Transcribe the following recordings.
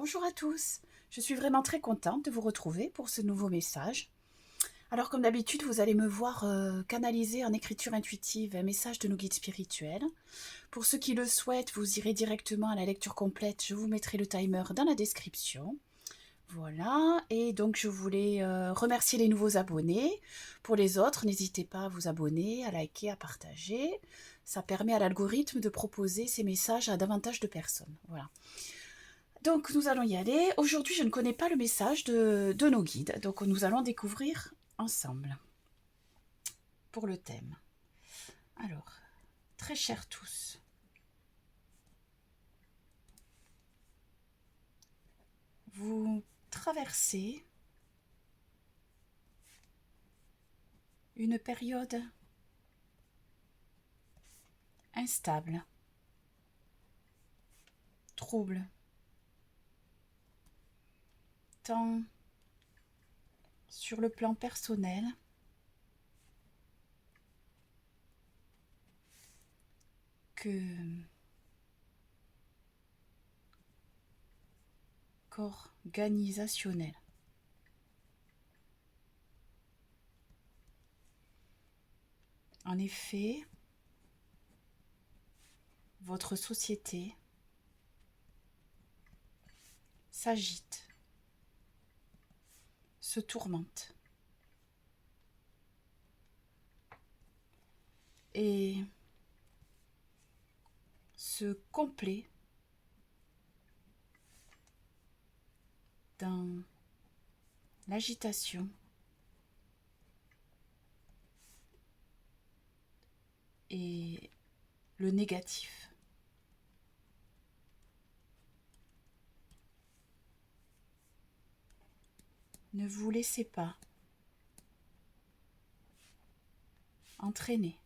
Bonjour à tous, je suis vraiment très contente de vous retrouver pour ce nouveau message. Alors comme d'habitude, vous allez me voir canaliser en écriture intuitive un message de nos guides spirituels. Pour ceux qui le souhaitent, vous irez directement à la lecture complète, je vous mettrai le timer dans la description. Voilà, et donc je voulais remercier les nouveaux abonnés. Pour les autres, n'hésitez pas à vous abonner, à liker, à partager. Ça permet à l'algorithme de proposer ces messages à davantage de personnes. Voilà. Donc nous allons y aller. Aujourd'hui, je ne connais pas le message de nos guides, donc nous allons découvrir ensemble pour le thème. Alors, très chers tous, vous traversez une période instable, trouble, tant sur le plan personnel que qu'organisationnel. En effet, votre société s'agite, se tourmente. Et se complaît dans l'agitation et le négatif. Ne vous laissez pas entraîner,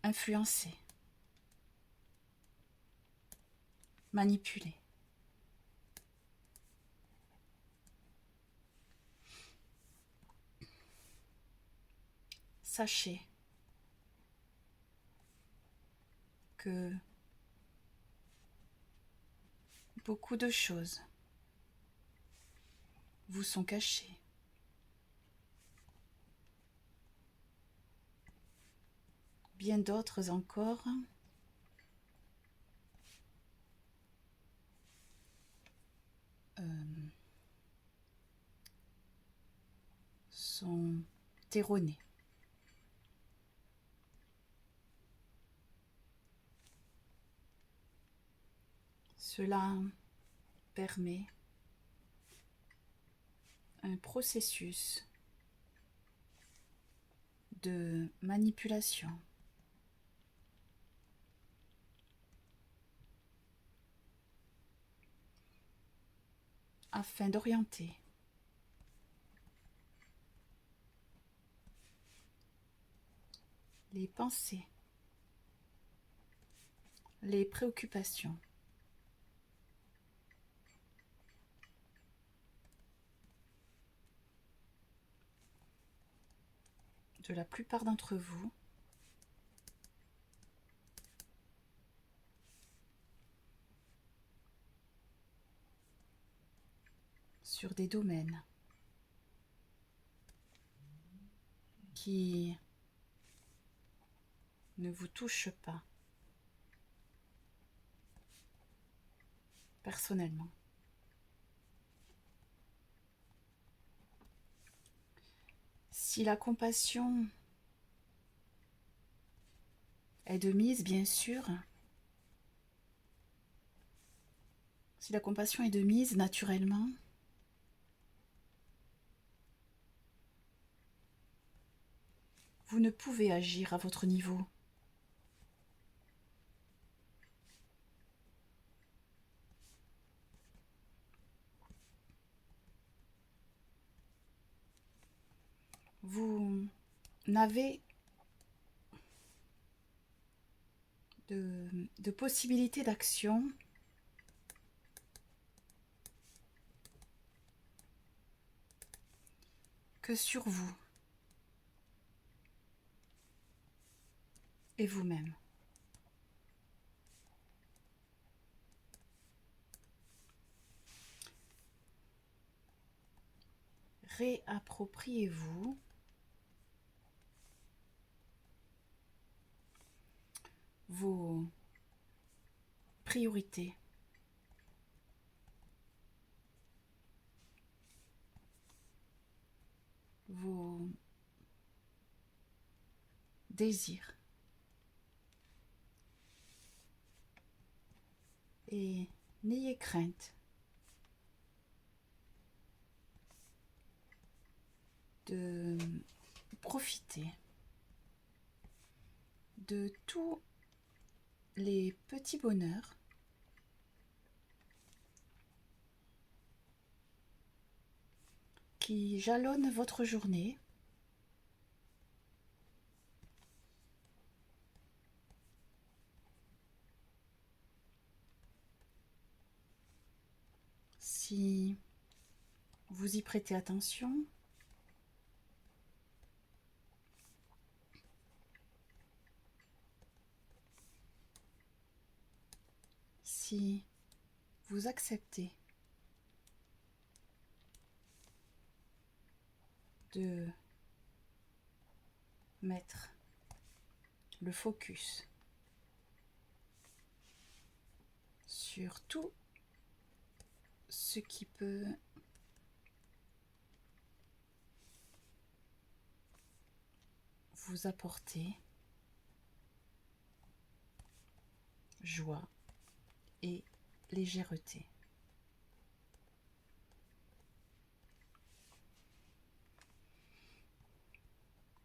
influencer, manipuler. Sachez que beaucoup de choses vous sont cachées. Bien d'autres encore sont erronées. Cela permet un processus de manipulation afin d'orienter les pensées, les préoccupations de la plupart d'entre vous sur des domaines qui ne vous touchent pas personnellement. Si la compassion est de mise, bien sûr, si la compassion est de mise naturellement, vous ne pouvez agir à votre niveau. Vous n'avez de possibilités d'action que sur vous et vous-même. réappropriez-vous vos priorités, vos désirs et n'ayez crainte de profiter de tous les petits bonheurs qui jalonnent votre journée. Si vous y prêtez attention, si vous acceptez de mettre le focus sur tout ce qui peut vous apporter joie et légèreté.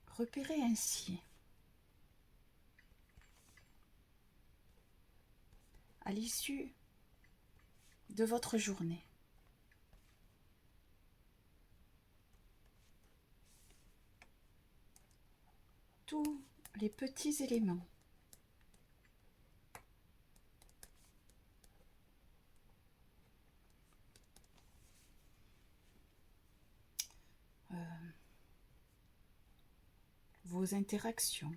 Repérez ainsi, à l'issue de votre journée, tous les petits éléments vos interactions,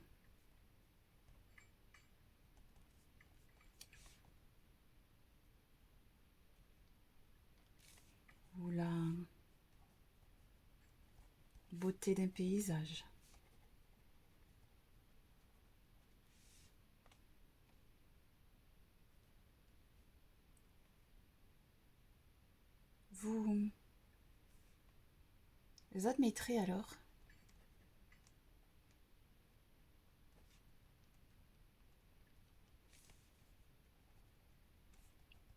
ou la beauté d'un paysage, vous admettrez alors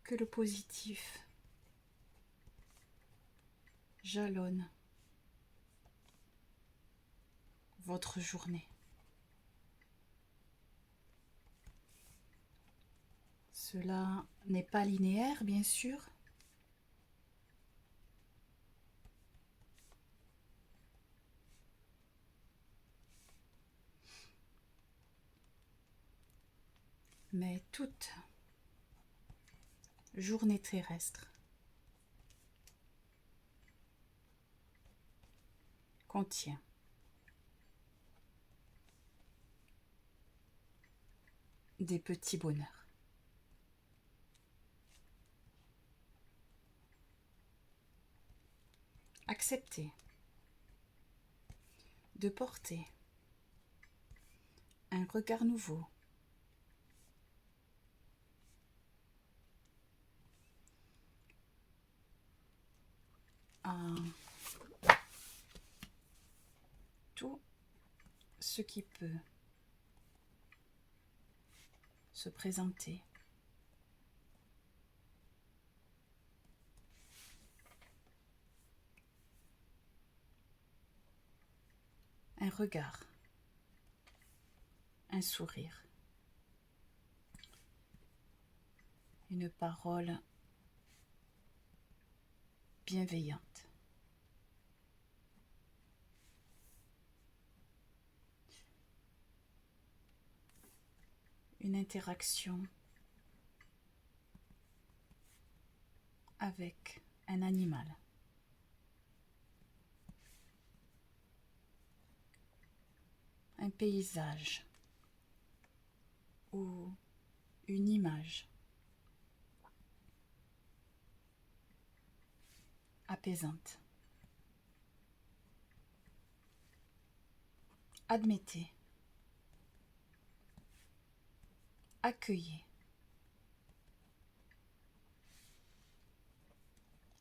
que le positif jalonne votre journée. Cela n'est pas linéaire, bien sûr. Mais toute journée terrestre contient des petits bonheurs. Acceptez de porter un regard nouveau à tout ce qui peut se présenter un regard, un sourire, une parole bienveillante. Une interaction avec un animal. Un paysage ou une image apaisante. Admettez. Accueillez.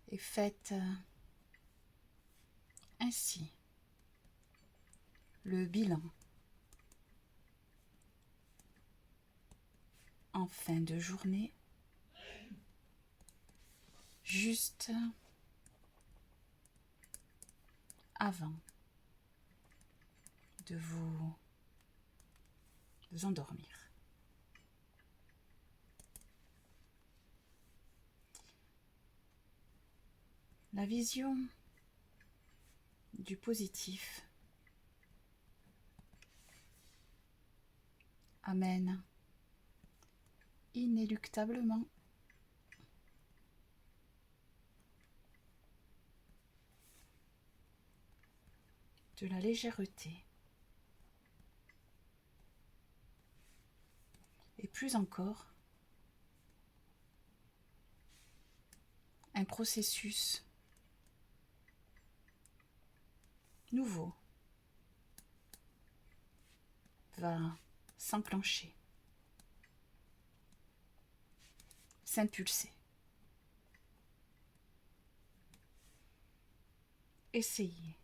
Et faites ainsi le bilan en fin de journée, juste avant de vous endormir. La vision du positif amène inéluctablement de la légèreté et plus encore un processus nouveau va s'enclencher, s'impulser. Essayez.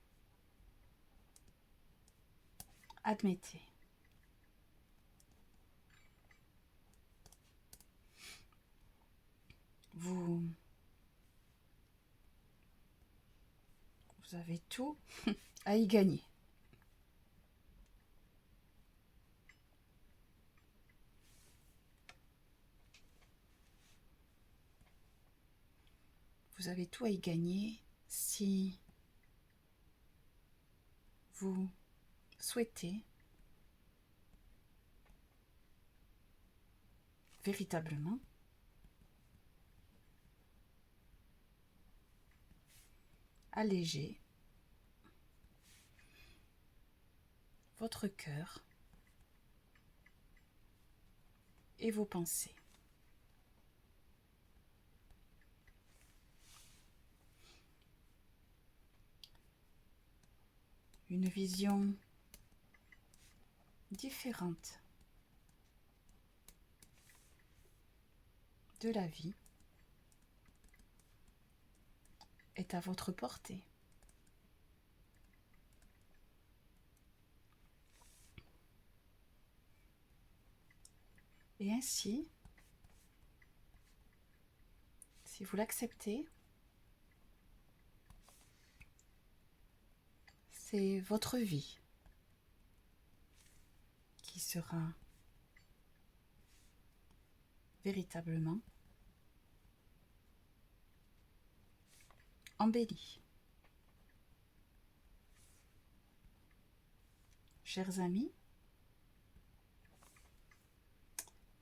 Admettez. Vous avez tout à y gagner. Vous avez tout à y gagner si vous souhaitez véritablement alléger votre cœur et vos pensées. Une vision différente de la vie est à votre portée. Et ainsi, si vous l'acceptez, c'est votre vie qui sera véritablement embellie. Chers amis,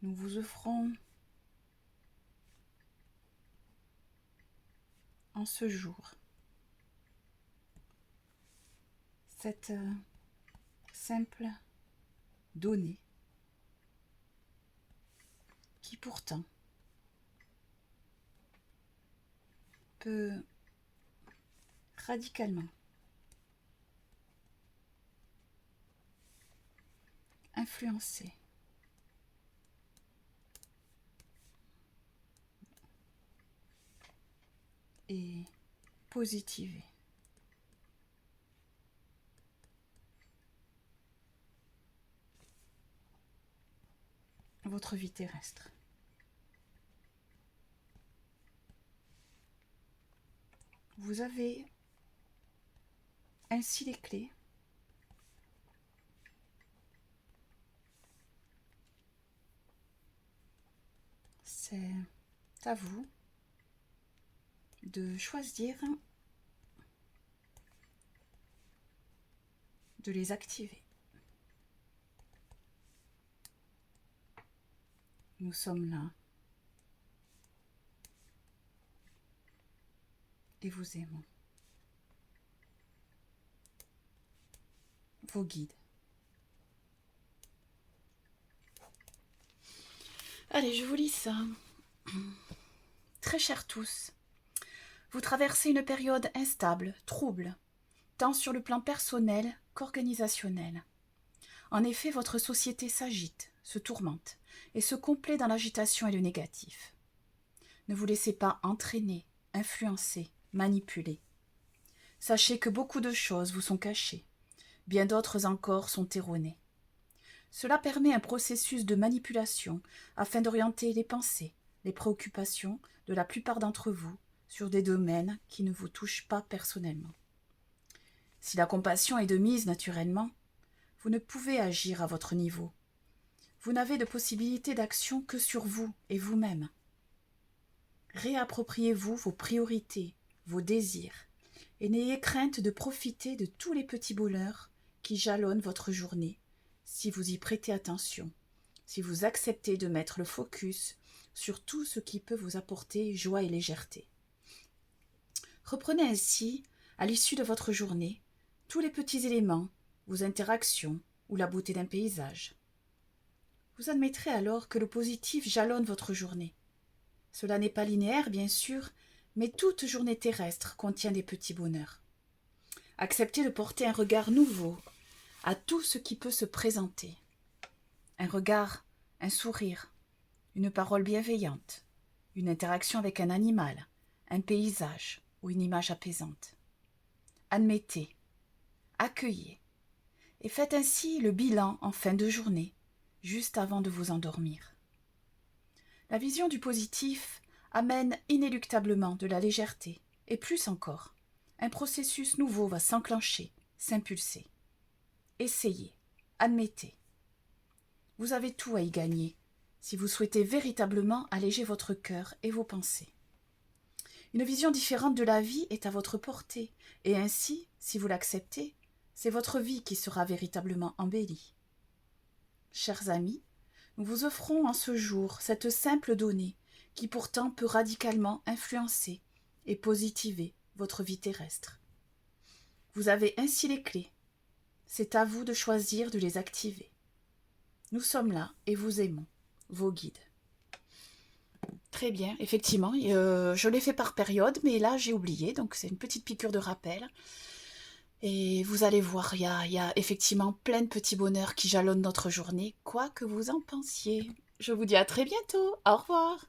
nous vous offrons en ce jour cette simple donnée qui pourtant peut radicalement influencer et positiver votre vie terrestre. Vous avez ainsi les clés c'est à vous de choisir de les activer. Nous sommes là et vous aimons. Vos guides. Allez, je vous lis ça. Très chers tous, vous traversez une période instable, trouble, tant sur le plan personnel qu'organisationnel. En effet, votre société s'agite, se tourmente, et se complaît dans l'agitation et le négatif. Ne vous laissez pas entraîner, influencer, manipuler. Sachez que beaucoup de choses vous sont cachées, bien d'autres encore sont erronées. Cela permet un processus de manipulation afin d'orienter les pensées, les préoccupations de la plupart d'entre vous sur des domaines qui ne vous touchent pas personnellement. Si la compassion est de mise naturellement, vous ne pouvez agir à votre niveau. Vous n'avez de possibilité d'action que sur vous et vous-même. Réappropriez-vous vos priorités, vos désirs, et n'ayez crainte de profiter de tous les petits bonheurs qui jalonnent votre journée, si vous y prêtez attention, si vous acceptez de mettre le focus sur tout ce qui peut vous apporter joie et légèreté. Reprenez ainsi, à l'issue de votre journée, tous les petits éléments, vos interactions ou la beauté d'un paysage. Vous admettrez alors que le positif jalonne votre journée. Cela n'est pas linéaire, bien sûr, mais toute journée terrestre contient des petits bonheurs. Acceptez de porter un regard nouveau à tout ce qui peut se présenter. Un regard, un sourire, une parole bienveillante, une interaction avec un animal, un paysage ou une image apaisante. Admettez, accueillez, et faites ainsi le bilan en fin de journée, juste avant de vous endormir. La vision du positif amène inéluctablement de la légèreté, et plus encore, un processus nouveau va s'enclencher, s'impulser. Essayez, admettez. Vous avez tout à y gagner, si vous souhaitez véritablement alléger votre cœur et vos pensées. Une vision différente de la vie est à votre portée, et ainsi, si vous l'acceptez, c'est votre vie qui sera véritablement embellie. Chers amis, nous vous offrons en ce jour cette simple donnée qui pourtant peut radicalement influencer et positiver votre vie terrestre. Vous avez ainsi les clés. C'est à vous de choisir de les activer. Nous sommes là et vous aimons, vos guides. Très bien, effectivement, je l'ai fait par période, mais là j'ai oublié, donc c'est une petite piqûre de rappel. Et vous allez voir, il y a effectivement plein de petits bonheurs qui jalonnent notre journée, quoi que vous en pensiez. Je vous dis à très bientôt, au revoir.